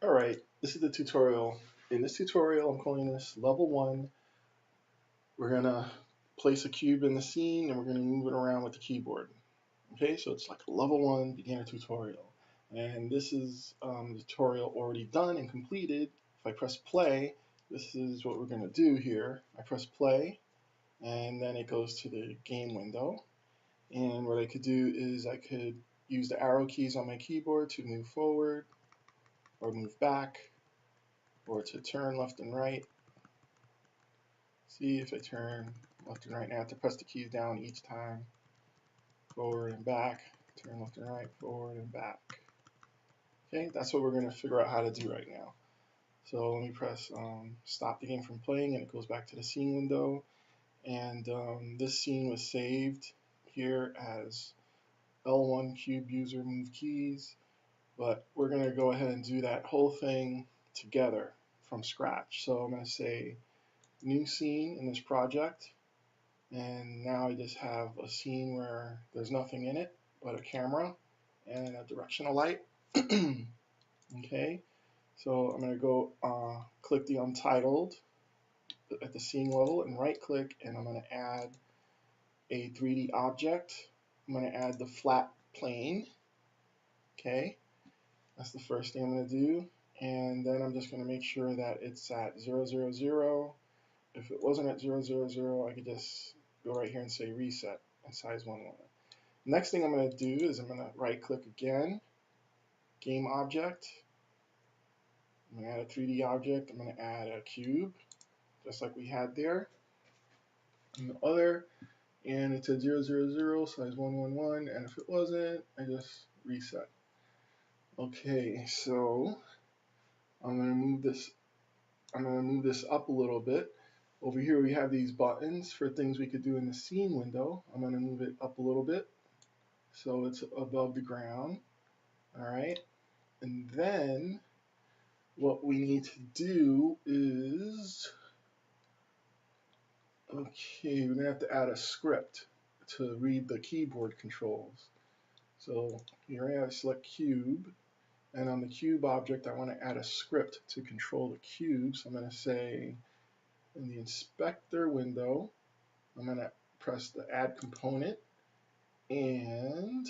Alright, this is the tutorial. In this tutorial, I'm calling this level 1. We're going to place a cube in the scene and we're going to move it around with the keyboard. Okay, so it's like a level 1 beginner tutorial. And this is the tutorial already done and completed. If I press play, this is what we're going to do here. I press play and then it goes to the game window. And what I could do is I could use the arrow keys on my keyboard to move forward or move back, or to turn left and right. See, if I turn left and right, now I have to press the keys down each time. Forward and back, turn left and right, forward and back. Okay, that's what we're going to figure out how to do right now. So let me press stop the game from playing, and it goes back to the scene window. And this scene was saved here as L1 cube user move keys, but we're going to go ahead and do that whole thing together from scratch. So I'm going to say new scene in this project, and now I just have a scene where there's nothing in it but a camera and a directional light. Okay, so I'm going to go click the Untitled at the scene level and right click, and I'm going to add a 3D object. I'm going to add the flat plane. Okay, that's the first thing I'm going to do, and then I'm just going to make sure that it's at 0, 0, 0. If it wasn't at 0, 0, 0, I could just go right here and say reset and size 1, 1. Next thing I'm going to do is I'm going to right click again, game object. I'm going to add a 3D object. I'm going to add a cube, just like we had there. And the other, and it's at 0, 0, 0, size 1, 1, 1. And if it wasn't, I just reset. Okay, so I'm going to move this. I'm going to move this up a little bit. Over here we have these buttons for things we could do in the scene window. I'm going to move it up a little bit so it's above the ground. Alright, and then what we need to do is, okay, we're going to have to add a script to read the keyboard controls. So here I select cube, and on the cube object I want to add a script to control the cube. So I'm going to say in the inspector window, I'm going to press the add component, and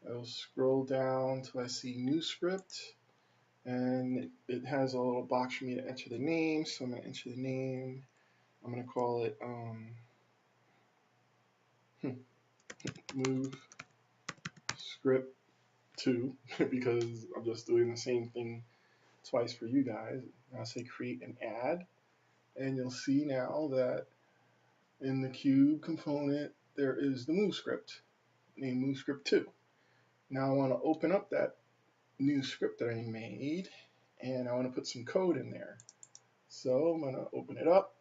I'll scroll down till I see new script, and it has a little box for me to enter the name. So I'm going to enter the name. I'm going to call it move script 2 because I'm just doing the same thing twice for you guys. I'll say create and add, and you'll see now that in the cube component there is the move script named move script 2. Now I want to open up that new script that I made, and I want to put some code in there. So I'm going to open it up,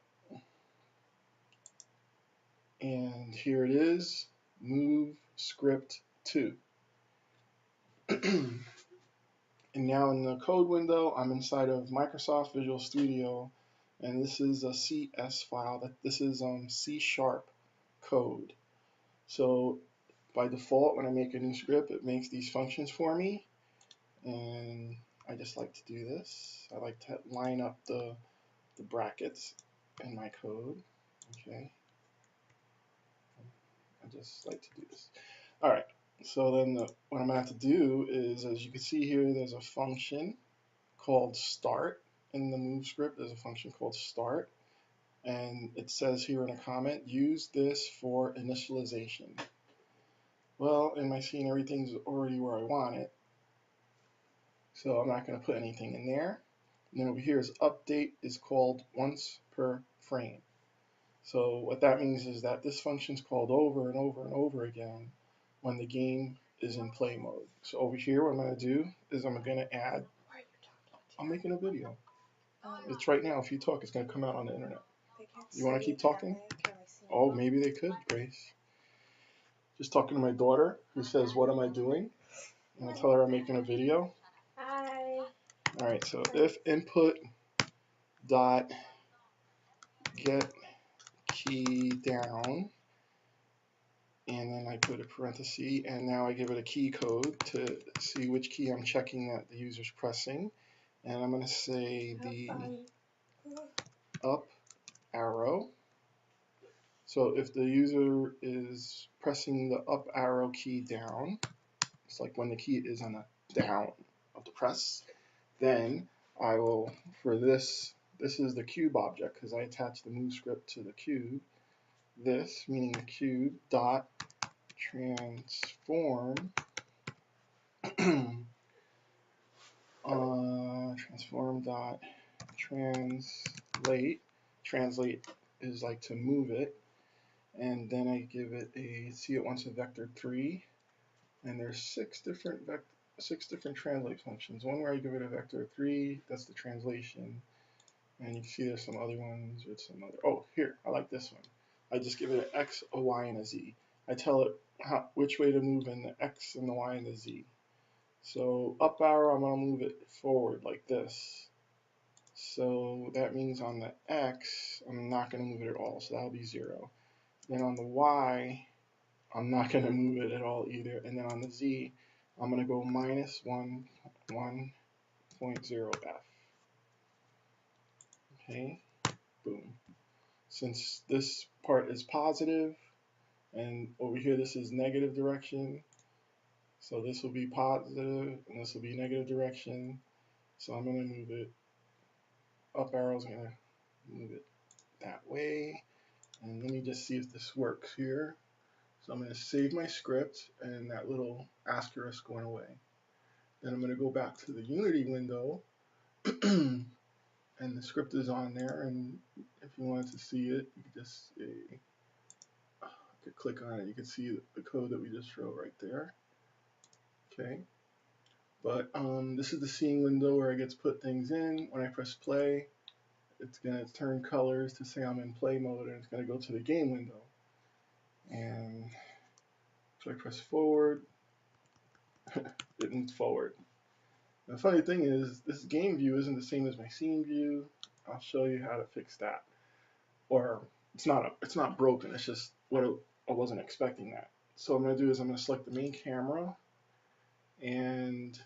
and here it is, move script 2. And now in the code window, I'm inside of Microsoft Visual Studio, and this is a CS file. This is C# code. So by default, when I make a new script, it makes these functions for me, and I just like to do this. I like to line up the brackets in my code. Okay, I just like to do this. All right, so then what I'm going to have to do is, as you can see here, there's a function called start. In the move script, there's a function called start, and it says here in a comment, use this for initialization. Well, in my scene, everything's already where I want it, so I'm not going to put anything in there. And then over here is update is called once per frame. So what that means is that this function is called over and over and over again when the game is in play mode. So over here, what I'm going to do is I'm going to add, I'm making a video. It's right now. If you talk, it's going to come out on the internet. You want to keep talking? Oh, maybe they could, Grace. Just talking to my daughter who says, what am I doing? And I tell her I'm making a video. Hi. All right, so if input dot get key down, and then I put a parenthesis, and now I give it a key code to see which key I'm checking that the user's pressing. And I'm going to say the up arrow. So if the user is pressing the up arrow key down, it's like when the key is on the down of the press, then I will, for this is the cube object because I attached the move script to the cube. This, meaning the cube, dot transform transform dot translate. Translate is like to move it, and then I give it a, see it wants a vector 3, and there's six different translate functions. One where I give it a vector 3, that's the translation, and you can see there's some other ones with some other. Oh, here, I like this one. I just give it an X, a Y, and a Z. I tell it which way to move in the X and the Y and the Z. So up arrow, I'm going to move it forward like this. So that means on the X, I'm not going to move it at all, so that'll be 0. Then on the Y, I'm not going to move it at all either. And then on the Z, I'm going to go minus 1.0f. Okay, boom. Since this part is positive, and over here this is negative direction, so this will be positive, and this will be negative direction. So I'm going to move it, up arrow is going to move it that way. And let me just see if this works here. So I'm going to save my script, and that little asterisk went away. Then I'm going to go back to the Unity window, and the script is on there, and if you wanted to see it, you could just click on it. You can see the code that we just wrote right there. Okay, but this is the scene window where I get to put things in. When I press play, it's going to turn colors to say I'm in play mode, and it's going to go to the game window. And so I press forward, it moves forward. The funny thing is, this game view isn't the same as my scene view. I'll show you how to fix that. Or it's not broken. It's just I wasn't expecting that. So what I'm going to do is I'm going to select the main camera, and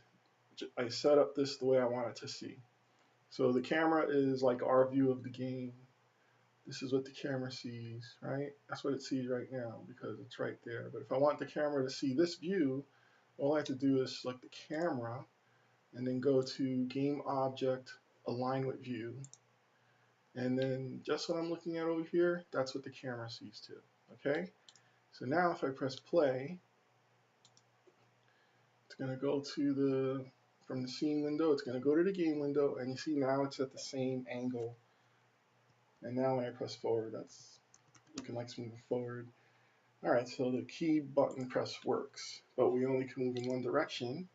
I set up this the way I want it to see. So the camera is like our view of the game. This is what the camera sees, right? That's what it sees right now because it's right there. But if I want the camera to see this view, all I have to do is select the camera and then go to Game Object, Align with View. And then just what I'm looking at over here, that's what the camera sees too. Okay? So now if I press play, it's going to go to from the scene window, it's going to go to the game window, and you see now it's at the same angle. And now when I press forward, that's looking like it's moving forward. Alright, so the key button press works, but we only can move in one direction.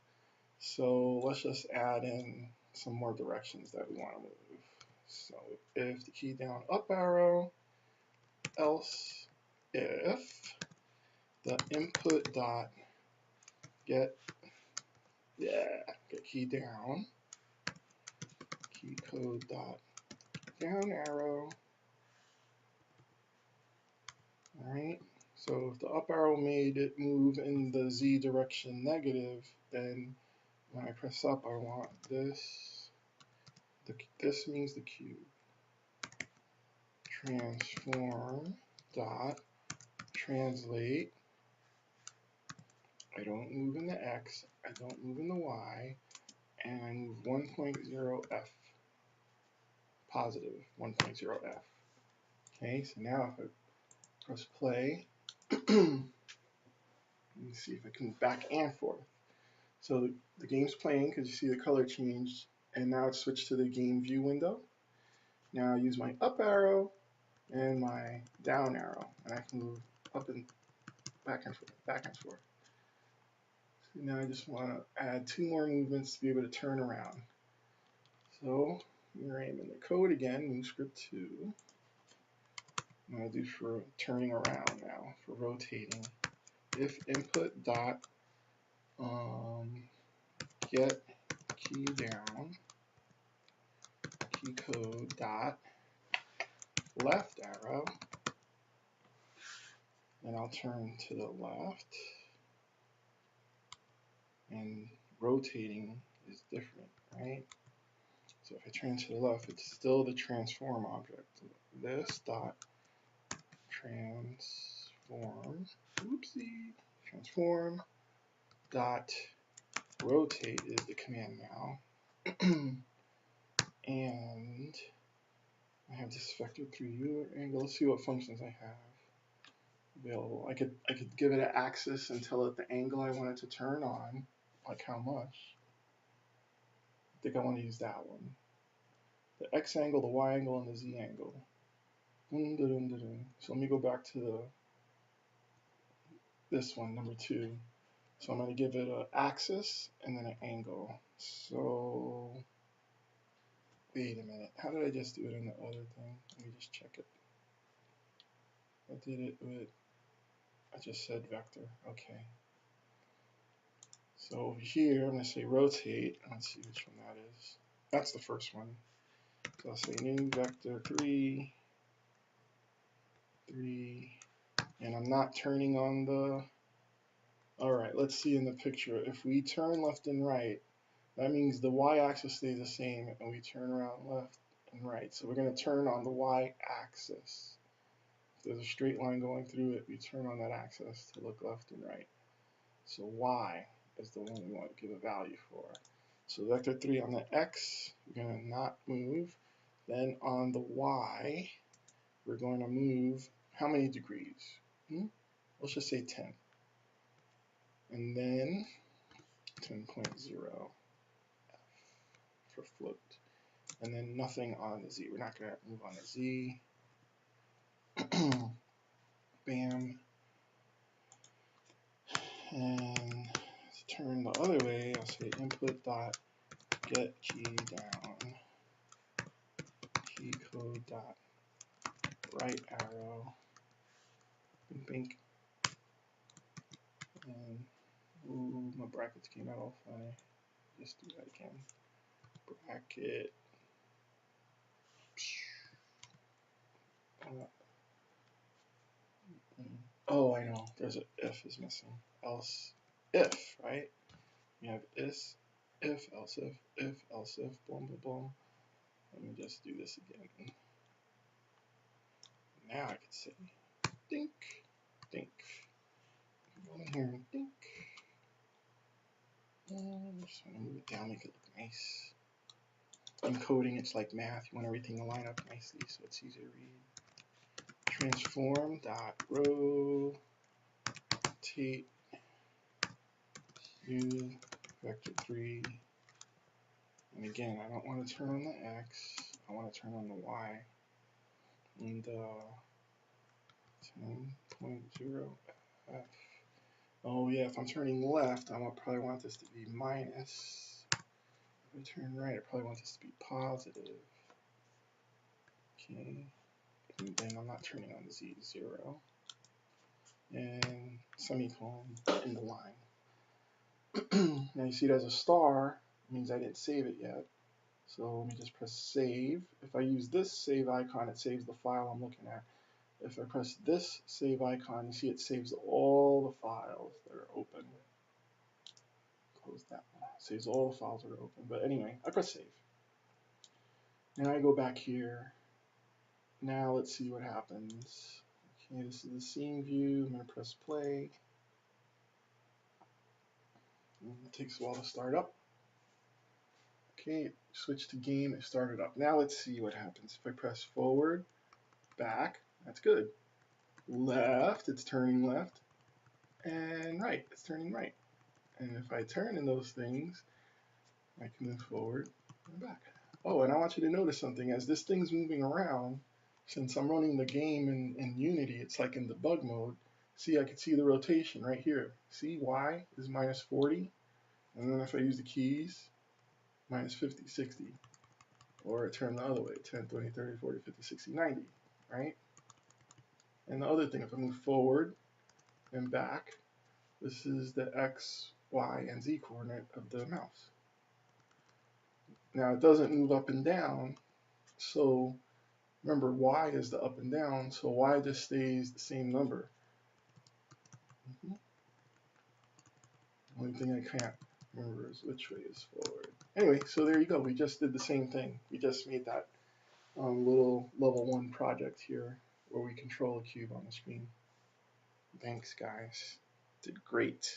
So let's just add in some more directions that we want to move. So if the key down up arrow, else if the input dot get key down, key code dot down arrow. Alright, so if the up arrow made it move in the Z direction negative, then when I press up, I want this. This means the cube. Transform dot translate. I don't move in the X, I don't move in the Y, and I move 1.0f, positive 1.0f. Okay, so now if I press play, let me see if I can move back and forth. So the game's playing because you see the color changed, and now it's switched to the game view window. Now I use my up arrow and my down arrow, and I can move up and back and forth, back and forth. So now I just want to add 2 more movements to be able to turn around. So here I am in the code again, move script 2. I'm going to do for turning around now, for rotating. If input dot get key down, key code dot left arrow, and I'll turn to the left, and rotating is different, right? So if I turn to the left, it's still the transform object. This dot transform, oopsie, transform dot rotate is the command now. And I have this vector 3 angle. Let's see what functions I have available. I could give it an axis and tell it the angle I want it to turn on, like how much. I think I want to use that one. The x angle, the y angle, and the z angle. So let me go back to this one, number 2. So I'm going to give it an axis and then an angle. So wait a minute. How did I just do it in the other thing? Let me just check it. I did it with, I just said vector. Okay. So over here, I'm going to say rotate. Let's see which one that is. That's the first one. So I'll say new vector 3, and I'm not turning on the, all right, let's see in the picture. If we turn left and right, that means the y-axis stays the same, and we turn around left and right. So we're going to turn on the y-axis. If there's a straight line going through it, we turn on that axis to look left and right. So y is the one we want to give a value for. So vector 3 on the x, we're going to not move. Then on the y, we're going to move how many degrees? Let's just say 10. And then 10.0 for flipped. And then nothing on the z. We're not going to move on the z. Bam. And to turn the other way, I'll say input dot get key down, key code dot right arrow, bink, and ooh, my brackets came out all funny. Just do that again. Bracket. Oh, I know. There's an if is missing. Else if, right? We have if, else if, boom, boom, boom. Let me just do this again. Now I can say dink, dink. Go in here and dink. And just want to move it down, make it look nice. Encoding, it's like math. You want everything to line up nicely so it's easy to read. Transform.rotate new vector 3. And again, I don't want to turn on the x, I want to turn on the y. And 10.0 f. Oh yeah, if I'm turning left, I probably want this to be minus. If I turn right, I probably want this to be positive. Okay, and then I'm not turning on the z, 0. And semicolon in the line. Now you see it as a star, it means I didn't save it yet. So let me just press save. If I use this save icon, it saves the file I'm looking at. If I press this save icon, you see it saves all the files that are open. Close that one. It saves all the files that are open. But anyway, I press save. Now I go back here. Now let's see what happens. Okay, this is the scene view. I'm going to press play. It takes a while to start up. Okay, switch to game, it started up. Now let's see what happens. If I press forward, back, that's good. Left, it's turning left. And right, it's turning right. And if I turn in those things, I can move forward and back. Oh, and I want you to notice something. As this thing's moving around, since I'm running the game in Unity, it's like in debug mode. See, I can see the rotation right here. See, Y is minus 40. And then if I use the keys, minus 50, 60. Or turn the other way, 10, 20, 30, 40, 50, 60, 90, right? And the other thing, if I move forward and back, this is the X, Y, and Z coordinate of the mouse. Now it doesn't move up and down, so remember Y is the up and down, so Y just stays the same number. Only thing I can't remember is which way is forward. Anyway, so there you go. We just did the same thing. We just made that little level 1 project here where we control a cube on the screen. Thanks, guys. Did great.